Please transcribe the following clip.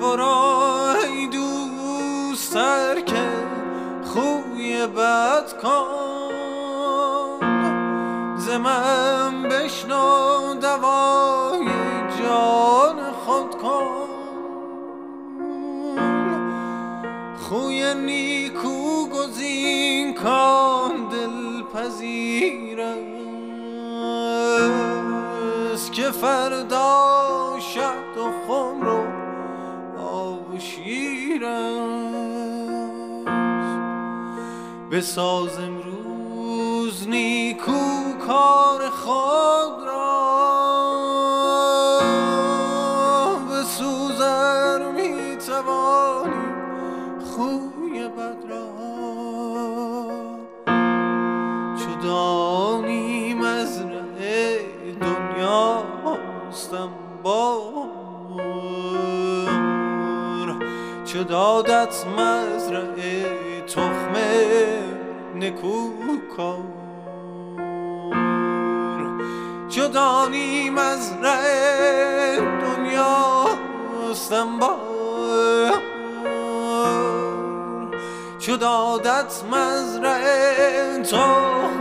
ورا ای دوستر که خوی بد کن، ز من بشنو دوای جان خود کن. خوی نیکو گزین کان دلپذیر است، که فردا شهد و خمر و آب و شیر است. بساز امروز نیکو کار خود را، بسوز ار میتوانی خوی بد را. چو دانی مزرعه دنیاست انبار، چو دادت مزرعه تخم نکوکار. چو دانی مزرعه دنیاست انبار، چو دادت مزرعه تخم